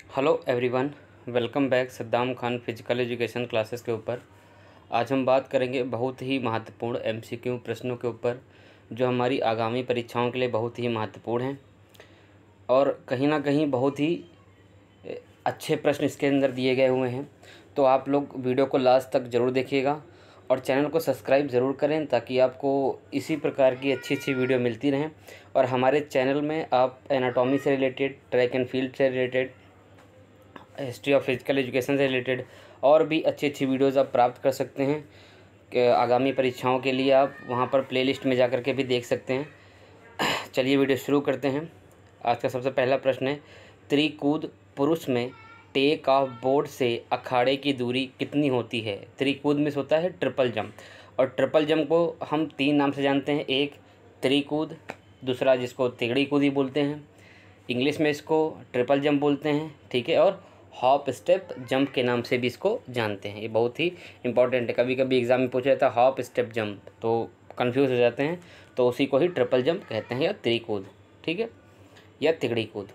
Hello everyone, welcome back Saddam Khan physical education classes के ऊपर। आज हम बात करेंगे बहुत ही महत्वपूर्ण एमसीक्यू प्रश्नों के ऊपर जो हमारी आगामी परीक्षाओं के लिए बहुत ही महत्वपूर्ण हैं और कहीं ना कहीं बहुत ही अच्छे प्रश्न इसके अंदर दिए गए हुए हैं। तो आप लोग वीडियो को लास्ट तक ज़रूर देखिएगा और चैनल को सब्सक्राइब ज़रूर करें ताकि आपको इसी प्रकार की अच्छी अच्छी वीडियो मिलती रहें। और हमारे चैनल में आप एनाटॉमी से रिलेटेड, ट्रैक एंड फील्ड से related, history of physical education से रिलेटेड और भी अच्छी अच्छी वीडियोज़ आप प्राप्त कर सकते हैं कि आगामी परीक्षाओं के लिए आप वहां पर प्लेलिस्ट में जाकर के भी देख सकते हैं। चलिए वीडियो शुरू करते हैं। आज का सबसे पहला प्रश्न है, त्रिकूद पुरुष में टेक ऑफ बोर्ड से अखाड़े की दूरी कितनी होती है? त्रिकूद में होता है ट्रिपल जंप, और ट्रिपल जंप को हम तीन नाम से जानते हैं। एक त्रिकूद, दूसरा जिसको तिगड़ी कूद ही बोलते हैं, इंग्लिश में इसको ट्रिपल जंप बोलते हैं, ठीक है, और हॉप स्टेप जंप के नाम से भी इसको जानते हैं। ये बहुत ही इंपॉर्टेंट है, कभी कभी एग्जाम में पूछा जाता है हॉप स्टेप जंप तो कंफ्यूज हो जाते हैं, तो उसी को ही ट्रिपल जंप कहते हैं या त्रिकूद, ठीक है, या तिगड़ी कूद।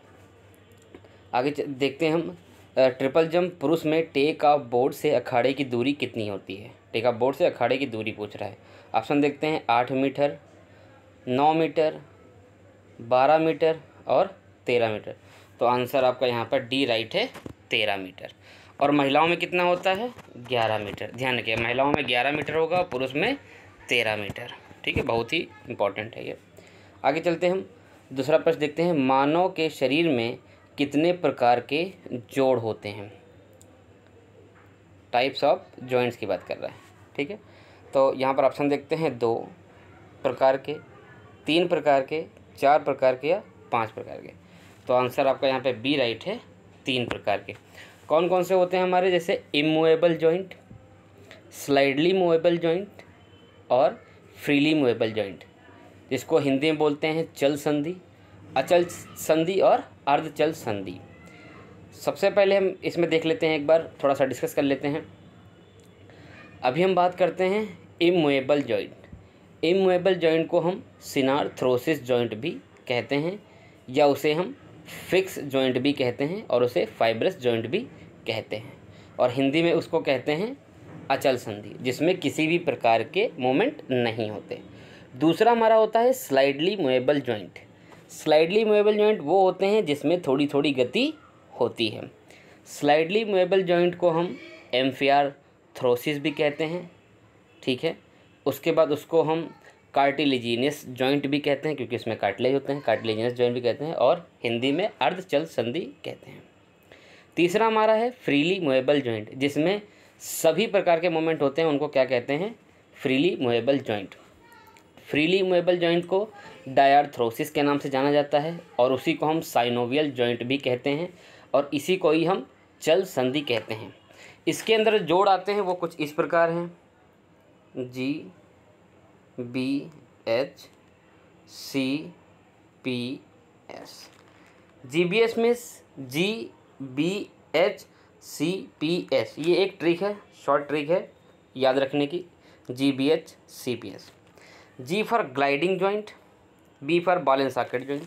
आगे देखते हैं हम। ट्रिपल जंप पुरुष में टेक ऑफ बोर्ड से अखाड़े की दूरी कितनी होती है? टेक ऑफ बोर्ड से अखाड़े की दूरी पूछ रहा है। ऑप्शन देखते हैं, 8 मीटर, 9 मीटर, 12 मीटर और 13 मीटर। तो आंसर आपका यहाँ पर डी राइट है, 13 मीटर। और महिलाओं में कितना होता है? 11 मीटर। ध्यान रखिए, महिलाओं में 11 मीटर होगा, पुरुष में 13 मीटर, ठीक है, बहुत ही इंपॉर्टेंट है ये। आगे चलते हैं हम, दूसरा प्रश्न देखते हैं। मानव के शरीर में कितने प्रकार के जोड़ होते हैं? टाइप्स ऑफ जॉइंट्स की बात कर रहा है, ठीक है। तो यहाँ पर ऑप्शन देखते हैं, 2 प्रकार के, 3 प्रकार के, 4 प्रकार के या 5 प्रकार के। तो आंसर आपका यहाँ पे बी राइट है, 3 प्रकार के। कौन कौन से होते हैं हमारे? जैसे immovable joint, slightly movable joint और फ्रीली मूवेबल जॉइंट, जिसको हिंदी में बोलते हैं चल संधि, अचल संधि और अर्धचल संधि। सबसे पहले हम इसमें देख लेते हैं, एक बार थोड़ा सा डिस्कस कर लेते हैं। अभी हम बात करते हैं इमूवेबल जॉइंट। इमूवेबल जॉइंट को हम सिनार्थ्रोसिस जॉइंट भी कहते हैं, या उसे हम फिक्स जॉइंट भी कहते हैं, और उसे फाइब्रस जॉइंट भी कहते हैं, और हिंदी में उसको कहते हैं अचल संधि, जिसमें किसी भी प्रकार के मूवमेंट नहीं होते। दूसरा हमारा होता है slightly movable joint. Slightly movable joint वो होते हैं जिसमें थोड़ी थोड़ी गति होती है। स्लाइडली मूवेबल जॉइंट को हम एम्फियार्थ्रोसिस भी कहते हैं, ठीक है। उसके बाद उसको हम कार्टिलेजिनियस जॉइंट भी कहते हैं, क्योंकि इसमें कार्टिलेज होते हैं, कार्टिलेजिनियस जॉइंट भी कहते हैं, और हिंदी में अर्धचल संधि कहते हैं। तीसरा हमारा है फ्रीली मूवेबल जॉइंट, जिसमें सभी प्रकार के मूवमेंट होते हैं, उनको क्या कहते हैं? Freely movable joint. Freely movable joint को डायर्थ्रोसिस के नाम से जाना जाता है, और उसी को हम साइनोवियल जॉइंट भी कहते हैं, और इसी को ही हम चल संधि कहते हैं। इसके अंदर जोड़ आते हैं वो कुछ इस प्रकार हैं, जी, बी, एच, सी, पी, एस। GBS में जी, बी, एच, सी, पी, एस, ये एक ट्रिक है, शॉर्ट ट्रिक है याद रखने की, GBH, CPS। G for gliding joint, B for ball and socket joint,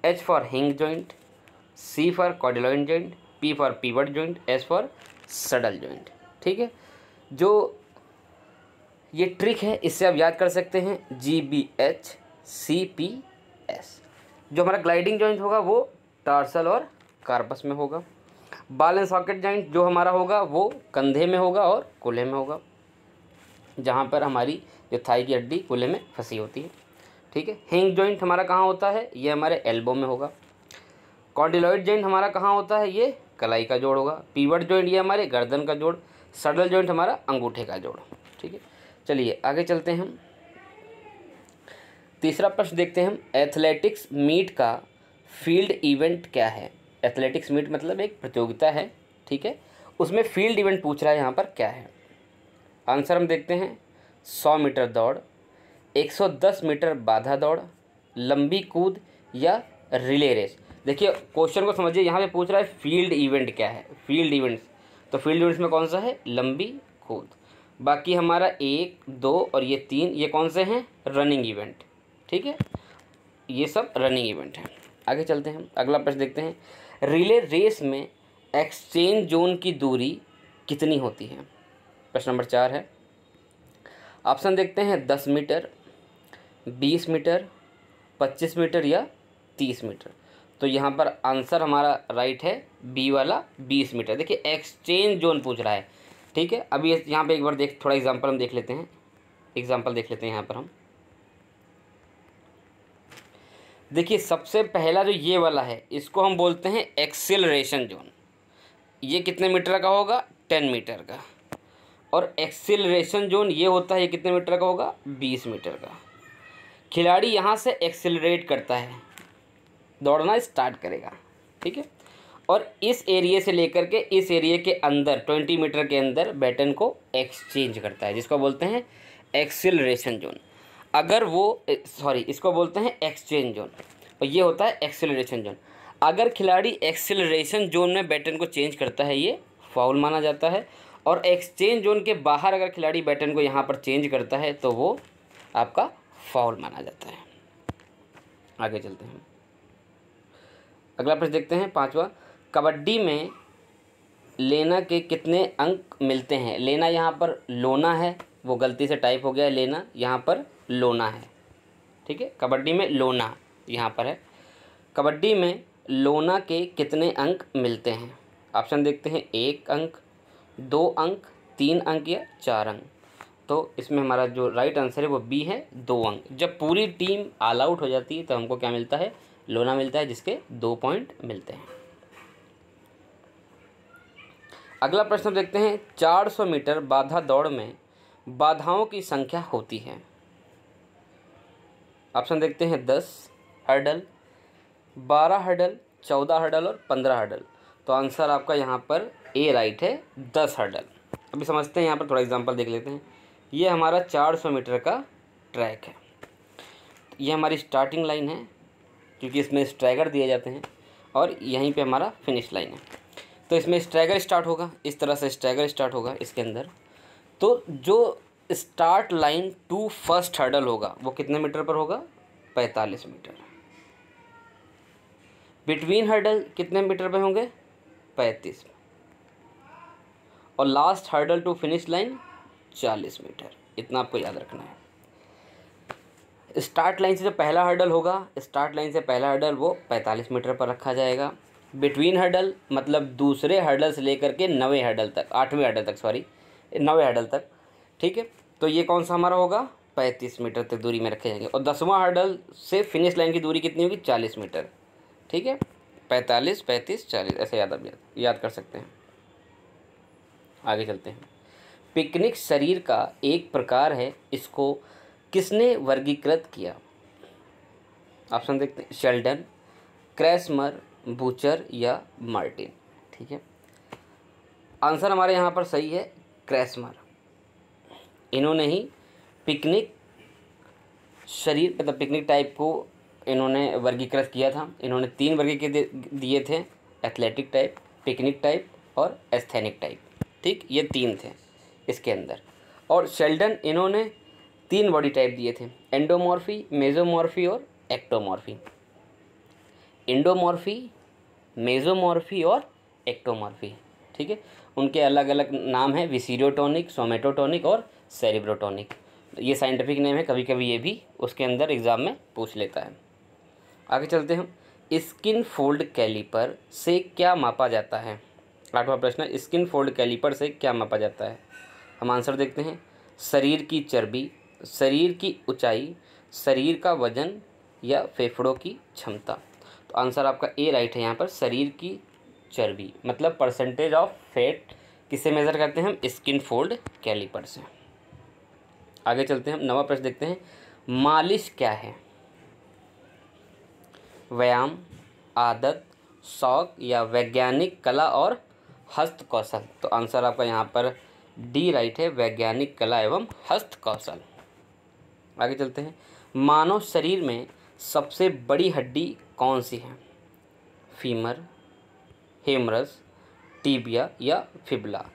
H for hinge joint, C for condyloid joint, P for pivot joint, S for saddle joint, ठीक है। जो ये trick है, इससे आप याद कर सकते हैं GBH, CPS। जो हमारा ग्लाइडिंग जॉइंट होगा वो टार्सल और कार्पस में होगा। बॉल एंड सॉकेट जॉइंट जो हमारा होगा वो कंधे में होगा और कूल्हे में होगा, जहाँ पर हमारी जो थाई की हड्डी कूल्हे में फंसी होती है, ठीक है। हिंग जॉइंट हमारा कहाँ होता है? ये हमारे एल्बो में होगा। कॉर्डिलॉइड जॉइंट हमारा कहाँ होता है? ये कलाई का जोड़ होगा। पिवट जॉइंट ये हमारे गर्दन का जोड़। सडल जॉइंट हमारा अंगूठे का जोड़, ठीक है। चलिए आगे चलते हैं हम। तीसरा प्रश्न देखते हैं हम, एथलेटिक्स मीट का फील्ड इवेंट क्या है? एथलेटिक्स मीट मतलब एक प्रतियोगिता है, ठीक है, उसमें फील्ड इवेंट पूछ रहा है, यहाँ पर क्या है? आंसर हम देखते हैं, 100 मीटर दौड़, 110 मीटर बाधा दौड़, लंबी कूद या रिले रेस। देखिए क्वेश्चन को समझिए, यहाँ पे पूछ रहा है फील्ड इवेंट क्या है? फील्ड इवेंट्स, तो फील्ड इवेंट्स में कौन सा है? लंबी कूद। बाकी हमारा 1, 2 और ये 3, ये कौन से हैं? रनिंग इवेंट, ठीक है, ये सब रनिंग इवेंट हैं। आगे चलते हैं हम, अगला प्रश्न देखते हैं। रिले रेस में एक्सचेंज जोन की दूरी कितनी होती है? प्रश्न नंबर 4 है। ऑप्शन देखते हैं 10 मीटर, 20 मीटर, 25 मीटर या 30 मीटर। तो यहाँ पर आंसर हमारा राइट है बी वाला 20 मीटर। देखिए एक्सचेंज जोन पूछ रहा है, ठीक है। अभी यहाँ पे एक बार थोड़ा एग्जांपल हम देख लेते हैं। एग्जांपल देख लेते हैं यहाँ पर हम। देखिए सबसे पहला जो ये वाला है इसको हम बोलते हैं एक्सेलरेशन जोन। ये कितने मीटर का होगा? 10 मीटर का। और एक्सेलरेशन जोन ये होता है, ये कितने मीटर का होगा? 20 मीटर का। खिलाड़ी यहाँ से एक्सेलरेट करता है, दौड़ना स्टार्ट करेगा, ठीक है। और इस एरिया से लेकर के इस एरिया के अंदर 20 मीटर के अंदर बैटन को एक्सचेंज करता है, जिसको बोलते हैं एक्सेलरेशन जोन। अगर वो इसको बोलते हैं एक्सचेंज जोन, और ये होता है एक्सेलरेशन जोन। अगर खिलाड़ी एक्सेलरेशन जोन में बैटन को चेंज करता है, ये फाउल माना जाता है। और एक्सचेंज जोन के बाहर अगर खिलाड़ी बैटन को यहाँ पर चेंज करता है तो वो आपका फाउल माना जाता है। आगे चलते हैं, अगला प्रश्न देखते हैं 5वां। कबड्डी में लेना के कितने अंक मिलते हैं? लेना यहाँ पर लोना है, वो गलती से टाइप हो गया है लेना, यहाँ पर लोना है, ठीक है। कबड्डी में लोना यहाँ पर है। कबड्डी में लोना के कितने अंक मिलते हैं? ऑप्शन देखते हैं 1 अंक, 2 अंक, 3 अंक या 4 अंक। तो इसमें हमारा जो राइट आंसर है वो बी है, 2 अंक। जब पूरी टीम ऑल आउट हो जाती है तो हमको क्या मिलता है? लोना मिलता है, जिसके 2 पॉइंट मिलते हैं। अगला प्रश्न देखते हैं 400 मीटर बाधा दौड़ में बाधाओं की संख्या होती है। ऑप्शन देखते हैं 10 हर्डल, 12 हर्डल, 14 हर्डल और 15 हर्डल। तो आंसर आपका यहाँ पर ए राइट है, 10 हर्डल। अभी समझते हैं, यहाँ पर थोड़ा एग्जांपल देख लेते हैं। ये हमारा 400 मीटर का ट्रैक है। ये हमारी स्टार्टिंग लाइन है, क्योंकि इसमें स्ट्रैगर दिए जाते हैं, और यहीं पे हमारा फिनिश लाइन है। तो इसमें स्ट्रैगर स्टार्ट होगा, इस तरह से स्ट्रैगर स्टार्ट होगा इसके अंदर। तो जो start line to first hurdle होगा वो कितने मीटर पर होगा? 45 मीटर। बिटवीन हर्डल कितने मीटर पे होंगे? 35। और last hurdle to finish line 40 metre. इतना आपको याद रखना है। स्टार्ट लाइन से जो पहला हर्डल होगा, स्टार्ट लाइन से पहला हर्डल वो 45 मीटर पर रखा जाएगा। बिटवीन हर्डल मतलब दूसरे हर्डल से लेकर के 9वें हर्डल तक, 8वें हर्डल तक, 9वें हर्डल तक, ठीक है। तो ये कौन सा हमारा होगा? 35 मीटर तक दूरी में रखे जाएंगे। और 10वां हर्डल से फिनिश लाइन की दूरी कितनी होगी? 40 मीटर, ठीक है। 45, 35, 40 ऐसे याद कर सकते हैं। आगे चलते हैं। पिकनिक शरीर का एक प्रकार है, इसको किसने वर्गीकृत किया? ऑप्शन देखते हैं शेल्डन, क्रैसमर, बूचर या मार्टिन, ठीक है। आंसर हमारे यहाँ पर सही है, क्रैसमर। इन्होंने ही पिकनिक शरीर मतलब पिकनिक टाइप को इन्होंने वर्गीकृत किया था। इन्होंने 3 वर्गीकृत दिए थे, एथलेटिक टाइप, पिकनिक टाइप और एस्थेनिक टाइप, ठीक। ये 3 थे इसके अंदर। और शेल्डन इन्होंने 3 बॉडी टाइप दिए थे, एंडोमॉर्फी, मेसोमॉर्फी और एक्टोमॉर्फी। एंडोमॉर्फी, मेसोमॉर्फी और एक्टोमॉर्फी, ठीक है। उनके अलग अलग नाम हैं, विसीरियोटोनिक, सोमेटोटोनिक और सेरिब्रोटोनिक। ये साइंटिफिक नेम है, कभी कभी ये भी उसके अंदर एग्ज़ाम में पूछ लेता है। आगे चलते हैं। स्किन फोल्ड कैलिपर से क्या मापा जाता है? 8वां प्रश्न, स्किन फोल्ड कैलिपर से क्या मापा जाता है? हम आंसर देखते हैं शरीर की चर्बी, शरीर की ऊंचाई, शरीर का वजन या फेफड़ों की क्षमता। तो आंसर आपका ए राइट है यहाँ पर, शरीर की चर्बी मतलब परसेंटेज ऑफ फैट किसे मेज़र करते हैं हम? स्किन फोल्ड कैलिपर से। आगे चलते हैं हम 9वां प्रश्न देखते हैं। मालिश क्या है? व्यायाम, आदत, शौक या वैज्ञानिक कला और हस्त कौशल। तो आंसर आपका यहाँ पर डी राइट है, वैज्ञानिक कला एवं हस्त कौशल। आगे चलते हैं। मानव शरीर में सबसे बड़ी हड्डी कौन सी है? फीमर, हेमरस, टीबिया या फिबुला।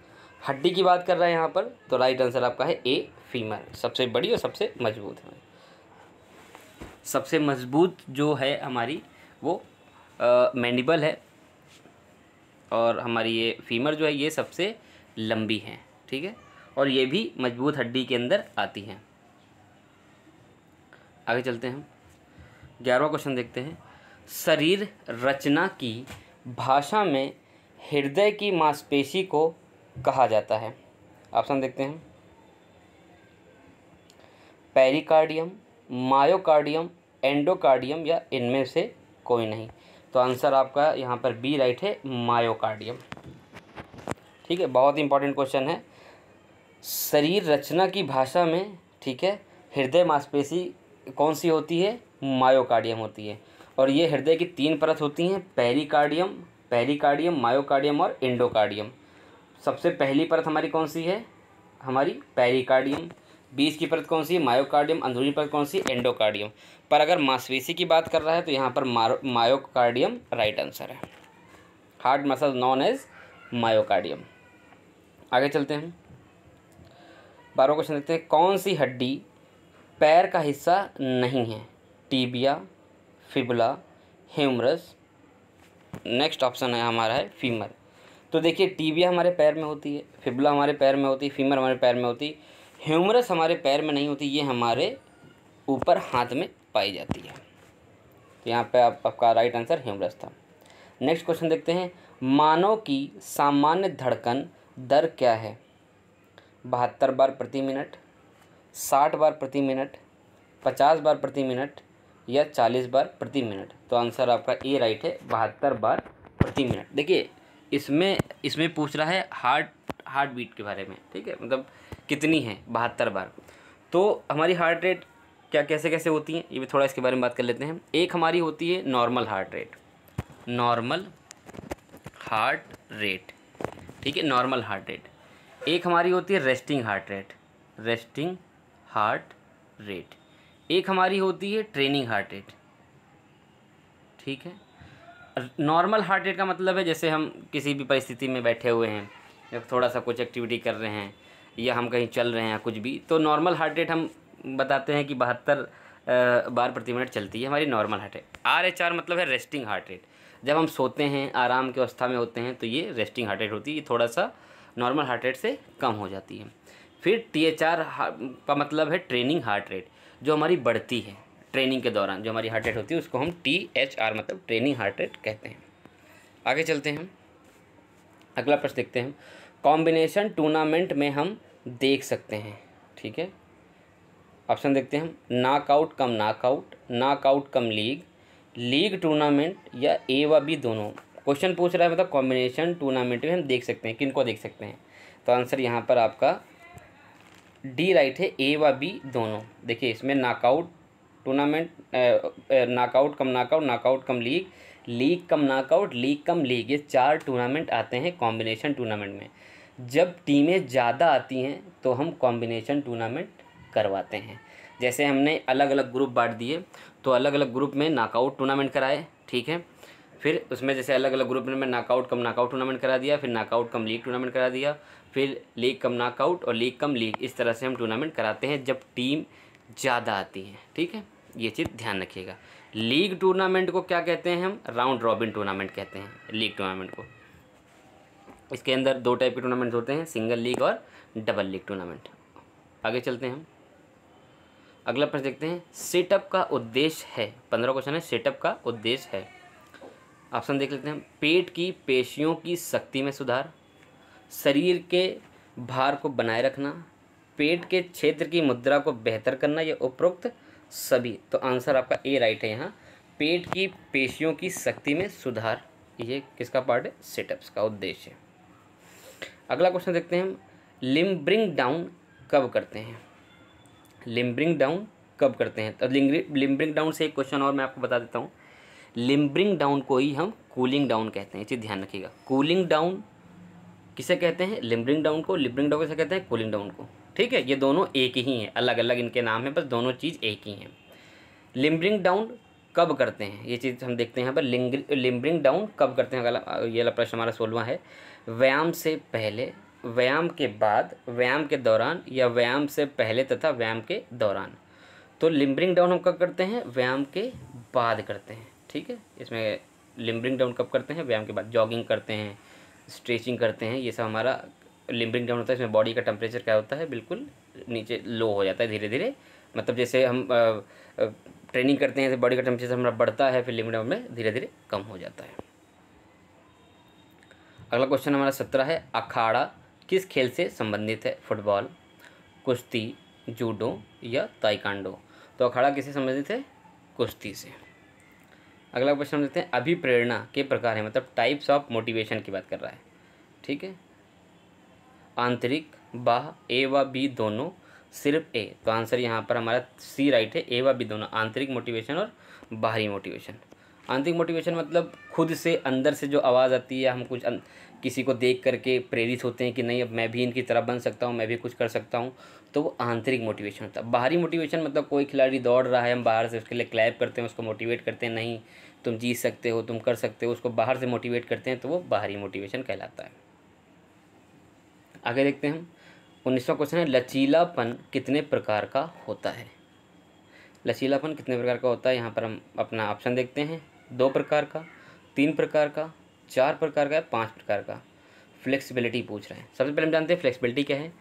हड्डी की बात कर रहा है यहाँ पर, तो राइट आंसर आपका है ए, फीमर। सबसे बड़ी और सबसे मजबूत है। सबसे मजबूत जो है हमारी वो मैंडिबल है, और हमारी ये फीमर जो है ये सबसे लंबी है, ठीक है, और ये भी मजबूत हड्डी के अंदर आती हैं। आगे चलते हैं हम 11वां क्वेश्चन देखते हैं। शरीर रचना की भाषा में हृदय की मांसपेशी को कहा जाता है। ऑप्शन देखते हैं, पेरिकार्डियम, मायोकार्डियम, एंडोकार्डियम या इनमें से कोई नहीं। तो आंसर आपका यहाँ पर बी राइट है, मायोकार्डियम। ठीक है, बहुत इंपॉर्टेंट क्वेश्चन है। शरीर रचना की भाषा में, ठीक है, हृदय मांसपेशी कौन सी होती है? मायोकार्डियम होती है। और ये हृदय की 3 परत होती हैं, पेरिकार्डियम, मायोकार्डियम और एंडोकार्डियम। सबसे पहली परत हमारी कौन सी है? हमारी पेरिकार्डियम। बीच की परत कौन सी है? मायोकार्डियम। अंदरूनी परत कौन सी? एंडोकार्डियम। पर अगर मांसपेशी की बात कर रहा है तो यहाँ पर मायोकार्डियम राइट आंसर है। Heart muscle known as myocardium. आगे चलते हैं, 12वां क्वेश्चन देखते हैं। कौन सी हड्डी पैर का हिस्सा नहीं है? Tibia, fibula, humerus. Next option है हमारा है फीमर। तो देखिए, टीबिया हमारे पैर में होती है, फिबुला हमारे पैर में होती है, फीमर हमारे पैर में होती है, ह्यूमरस हमारे पैर में नहीं होती, ये हमारे ऊपर हाथ में पाई जाती है। तो यहाँ पे आपका राइट आंसर ह्यूमरस था। नेक्स्ट क्वेश्चन देखते हैं। मानव की सामान्य धड़कन दर क्या है? 72 बार प्रति मिनट, 60 बार प्रति मिनट, 50 बार प्रति मिनट या 40 बार प्रति मिनट। तो आंसर आपका ए राइट है, 72 बार प्रति मिनट। देखिए, इसमें पूछ रहा है हार्ट बीट के बारे में, ठीक है, मतलब कितनी है 72 बार। तो हमारी हार्ट रेट कैसे कैसे होती हैं, ये भी थोड़ा इसके बारे में बात कर लेते हैं। एक हमारी होती है नॉर्मल हार्ट रेट, ठीक है, नॉर्मल हार्ट रेट। एक हमारी होती है रेस्टिंग हार्ट रेट। एक हमारी होती है ट्रेनिंग हार्ट रेट, ठीक है। नॉर्मल हार्ट रेट का मतलब है जैसे हम किसी भी परिस्थिति में बैठे हुए हैं या थोड़ा सा कुछ एक्टिविटी कर रहे हैं या हम कहीं चल रहे हैं कुछ भी, तो नॉर्मल हार्ट रेट हम बताते हैं कि 72 बार प्रति मिनट चलती है हमारी नॉर्मल हार्ट रेट। RHR मतलब है रेस्टिंग हार्ट रेट। जब हम सोते हैं, आराम की अवस्था में होते हैं, तो ये रेस्टिंग हार्ट रेट होती है, ये थोड़ा सा नॉर्मल हार्ट रेट से कम हो जाती है। फिर THR का मतलब है ट्रेनिंग हार्ट रेट, जो हमारी बढ़ती है ट्रेनिंग के दौरान, जो हमारी हार्ट रेट होती है उसको हम THR मतलब ट्रेनिंग हार्ट रेट कहते हैं। आगे चलते हैं, अगला प्रश्न देखते हैं। कॉम्बिनेशन टूर्नामेंट में हम देख सकते हैं, ठीक है। ऑप्शन देखते हैं हम, knockout cum knockout, knockout cum league, league tournament या A व B दोनों। क्वेश्चन पूछ रहा है मतलब कॉम्बिनेशन टूर्नामेंट में हम देख सकते हैं, किनको देख सकते हैं? तो आंसर यहाँ पर आपका डी राइट है, A व B दोनों। देखिए, इसमें knockout tournament, knockout cum knockout, knockout cum league, league cum knockout, league cum league, ये 4 टूर्नामेंट आते हैं कॉम्बिनेशन टूर्नामेंट में। जब टीमें ज़्यादा आती हैं तो हम कॉम्बिनेशन टूर्नामेंट करवाते हैं। जैसे हमने अलग अलग ग्रुप बांट दिए, तो अलग अलग ग्रुप में नॉकआउट टूर्नामेंट कराए, ठीक है। फिर उसमें जैसे अलग अलग ग्रुप में नॉकआउट कम नॉकआउट टूर्नामेंट करा दिया, फिर नॉकआउट कम लीग टूर्नामेंट करा दिया, फिर लीग कम नॉकआउट और लीग कम लीग। इस तरह से हम टूर्नामेंट कराते हैं जब टीम ज़्यादा आती है, ठीक है, ये चीज़ ध्यान रखिएगा। लीग टूर्नामेंट को क्या कहते हैं हम? राउंड रॉबिन टूर्नामेंट कहते हैं लीग टूर्नामेंट को। इसके अंदर 2 टाइप के टूर्नामेंट होते हैं, सिंगल लीग और डबल लीग टूर्नामेंट। आगे चलते हैं हम, अगला प्रश्न देखते हैं। सेटअप का उद्देश्य है, 15 क्वेश्चन है, सेटअप का उद्देश्य है। ऑप्शन देख लेते हैं। पेट की पेशियों की शक्ति में सुधार, शरीर के भार को बनाए रखना, पेट के क्षेत्र की मुद्रा को बेहतर करना या उपरोक्त सभी। तो आंसर आपका ए राइट है यहाँ, पेट की पेशियों की शक्ति में सुधार। ये किसका पार्ट है? सेटअप्स का उद्देश्य। अगला क्वेश्चन देखते हैं हम। लिम्बरिंग डाउन कब करते हैं? लिम्बरिंग डाउन कब करते हैं? तो लिम्बरिंग डाउन से एक क्वेश्चन और मैं आपको बता देता हूँ। लिम्बरिंग डाउन को ही हम कूलिंग डाउन कहते हैं, ये चीज़ ध्यान रखिएगा। कूलिंग डाउन किसे कहते हैं? लिम्बरिंग डाउन को। लिम्बरिंग डाउन किसे कहते हैं? कूलिंग डाउन को, ठीक है। ये दोनों एक ही हैं, अलग अलग इनके नाम हैं, बस दोनों चीज़ एक ही हैं। लिम्बरिंग डाउन कब करते हैं, ये चीज़ हम देखते हैं यहाँ पर। लिम्बरिंग डाउन कब करते हैं? अगला ये वाला प्रश्न हमारा 16वां है। व्यायाम से पहले, व्यायाम के बाद, व्यायाम के दौरान या व्यायाम से पहले तथा व्यायाम के दौरान। तो लिम्बरिंग डाउन हम कब करते हैं? व्यायाम के बाद करते हैं, ठीक है। इसमें लिम्बरिंग डाउन कब करते हैं? व्यायाम के बाद। जॉगिंग करते हैं, स्ट्रेचिंग करते हैं, ये सब हमारा लिम्बिंग डाउन होता है। इसमें बॉडी का टेम्परेचर क्या होता है, बिल्कुल नीचे लो हो जाता है धीरे धीरे। मतलब जैसे हम ट्रेनिंग करते हैं तो बॉडी का टेम्परेचर हमारा बढ़ता है, फिर लिम्बिंग डाउन में धीरे धीरे कम हो जाता है। अगला क्वेश्चन हमारा 17 है, अखाड़ा किस खेल से संबंधित है? फुटबॉल, कुश्ती, जूडो या ताइक्वांडो? तो अखाड़ा किससे संबंधित है? कुश्ती से। अगला क्वेश्चन हम देखते हैं, अभिप्रेरणा के प्रकार है, मतलब टाइप्स ऑफ मोटिवेशन की बात कर रहा है। ठीक है, आंतरिक, बाह्य, ए व बी दोनों, सिर्फ ए? तो आंसर यहाँ पर हमारा सी राइट है, ए व बी दोनों, आंतरिक मोटिवेशन और बाहरी मोटिवेशन। आंतरिक मोटिवेशन मतलब खुद से अंदर से जो आवाज़ आती है, हम कुछ किसी को देख करके प्रेरित होते हैं कि नहीं अब मैं भी इनकी तरह बन सकता हूँ, मैं भी कुछ कर सकता हूँ, तो वो आंतरिक मोटिवेशन होता है। बाहरी मोटिवेशन मतलब कोई खिलाड़ी दौड़ रहा है, हम बाहर से उसके लिए क्लैप करते हैं, उसको मोटिवेट करते हैं, नहीं तुम जीत सकते हो, तुम कर सकते हो, उसको बाहर से मोटिवेट करते हैं, तो वो बाहरी मोटिवेशन कहलाता है। आगे देखते हैं हम, 19वां क्वेश्चन है, लचीलापन कितने प्रकार का होता है? लचीलापन कितने प्रकार का होता है? यहाँ पर हम अपना ऑप्शन देखते हैं, 2 प्रकार का, 3 प्रकार का, 4 प्रकार का या 5 प्रकार का। फ्लेक्सिबिलिटी पूछ रहे हैं। सबसे पहले हम जानते हैं फ्लेक्सिबिलिटी क्या है।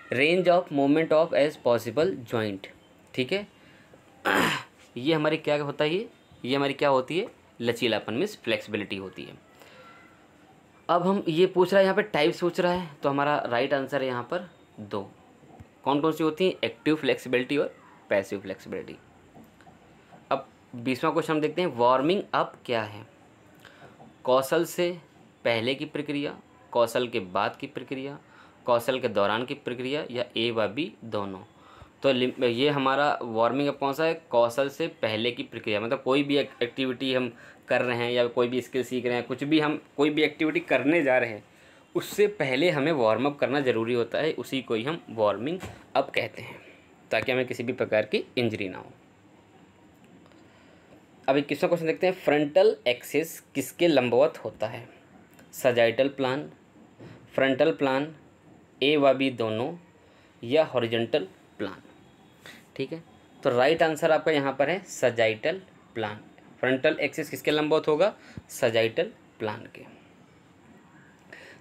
Range of movement of as possible joint. ठीक है, ये हमारी क्या होता है, ये हमारी क्या होती है? लचीलापन मीन्स फ्लेक्सिबिलिटी होती है। अब हम ये पूछ रहा है, यहाँ पे टाइप्स पूछ रहा है, तो हमारा राइट आंसर है यहाँ पर 2। कौन कौन सी होती हैं? एक्टिव फ्लेक्सिबिलिटी और पैसिव फ्लेक्सिबिलिटी। अब 20वां क्वेश्चन हम देखते हैं, वार्मिंग अप क्या है? कौशल से पहले की प्रक्रिया, कौशल के बाद की प्रक्रिया, कौशल के दौरान की प्रक्रिया या ए व बी दोनों? तो ये हमारा वार्मिंग अप कौन सा है? कौशल से पहले की प्रक्रिया, मतलब कोई भी एक्टिविटी हम कर रहे हैं या कोई भी स्किल सीख रहे हैं, कुछ भी हम कोई भी एक्टिविटी करने जा रहे हैं, उससे पहले हमें वार्म अप करना ज़रूरी होता है, उसी को ही हम वार्मिंग अप कहते हैं, ताकि हमें किसी भी प्रकार की इंजरी ना हो। अब 21वां क्वेश्चन देखते हैं, फ्रंटल एक्सिस किसके लंबवत होता है? सजाइटल प्लान, फ्रंटल प्लान, ए व बी दोनों या हॉरिजॉन्टल प्लान? ठीक है, तो राइट आंसर आपका यहाँ पर है सजाइटल प्लान। फ्रंटल एक्सिस किसके लंबवत होगा? सजाइटल प्लान के।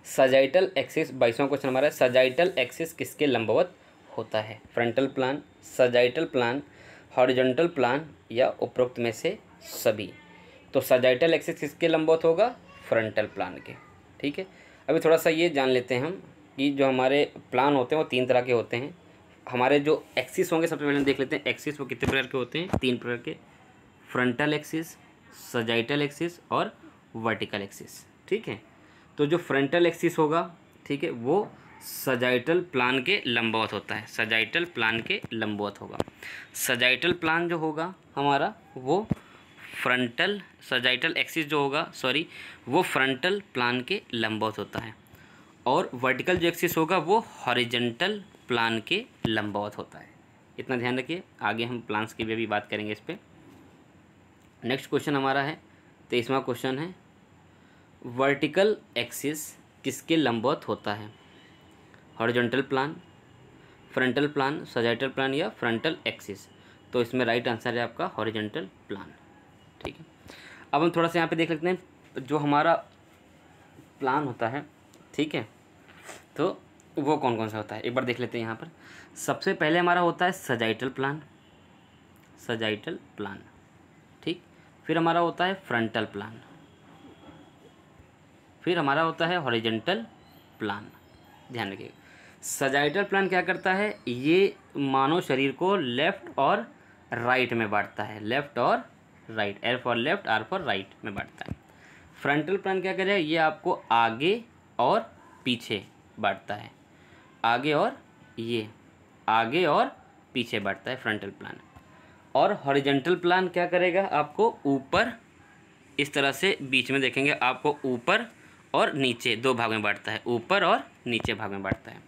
सजाइटल एक्सिस 22वां क्वेश्चन हमारा है, सजाइटल एक्सिस किसके लंबवत होता है? Frontal plan, sagittal plan, horizontal plan या उपरोक्त में से सभी? तो सजाइटल एक्सिस किसके लंबवत होगा? फ्रंटल प्लान के। ठीक है, अभी थोड़ा सा ये जान लेते हैं हम कि जो हमारे प्लान होते हैं वो 3 तरह के होते हैं। हमारे जो एक्सिस होंगे, सबसे पहले देख लेते हैं एक्सिस वो कितने प्रकार के होते हैं? 3 प्रकार के, फ्रंटल एक्सिस, सजाइटल एक्सिस और वर्टिकल एक्सिस। ठीक है, तो जो फ्रंटल एक्सिस होगा, ठीक है, वो सजाइटल प्लान के लंबवत होता है, सजाइटल प्लान के लंबवत होगा। सजाइटल प्लान जो होगा हमारा वो फ्रंटल, सजाइटल एक्सिस जो होगा वो फ्रंटल प्लान के लंबवत होता है, और वर्टिकल जो एक्सिस होगा वो हॉरिजॉन्टल प्लान के लंबवत होता है। इतना ध्यान रखिए, आगे हम प्लान्स की भी बात करेंगे इस पर। नेक्स्ट क्वेश्चन हमारा है 23वां क्वेश्चन है, वर्टिकल एक्सिस किसके लंबवत होता है? Horizontal plan, frontal plan, sagittal plan या फ्रंटल एक्सिस? तो इसमें राइट आंसर है आपका हॉरिजॉन्टल प्लान। ठीक है, अब हम थोड़ा सा यहाँ पे देख लेते हैं जो हमारा प्लान होता है, ठीक है, तो वो कौन कौन सा होता है एक बार देख लेते हैं यहाँ पर। सबसे पहले हमारा होता है सजाइटल प्लान, सजाइटल प्लान, ठीक। फिर हमारा होता है फ्रंटल प्लान, फिर हमारा होता है हॉरिजॉन्टल प्लान। ध्यान रखिएगा, सजाइटल प्लान क्या करता है, ये मानव शरीर को लेफ़्ट और राइट में बांटता है, लेफ़्ट और right, L for left, R for right में बांटता है। फ्रंटल प्लान क्या करेगा, ये आपको आगे और पीछे बांटता है, आगे और ये आगे और पीछे बांटता है फ्रंटल प्लान। और हॉरिजॉन्टल प्लान क्या करेगा, आपको ऊपर इस तरह से बीच में देखेंगे, आपको ऊपर और नीचे 2 भाग में बांटता है, ऊपर और नीचे भाग में बांटता है।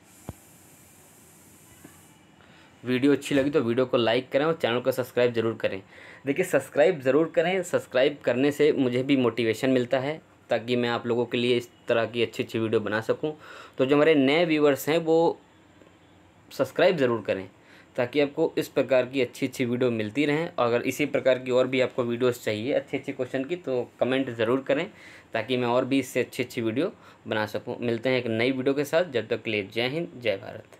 वीडियो अच्छी लगी तो वीडियो को लाइक करें और चैनल को सब्सक्राइब ज़रूर करें। देखिए सब्सक्राइब ज़रूर करें, सब्सक्राइब करने से मुझे भी मोटिवेशन मिलता है ताकि मैं आप लोगों के लिए इस तरह की अच्छी अच्छी वीडियो बना सकूं। तो जो हमारे नए व्यूवर्स हैं वो सब्सक्राइब ज़रूर करें ताकि आपको इस प्रकार की अच्छी अच्छी वीडियो मिलती रहें। और अगर इसी प्रकार की और भी आपको वीडियोस चाहिए अच्छे अच्छे क्वेश्चन की तो कमेंट ज़रूर करें ताकि मैं और भी इससे अच्छी अच्छी वीडियो बना सकूँ। मिलते हैं एक नई वीडियो के साथ, जब तक के लिए जय हिंद जय भारत।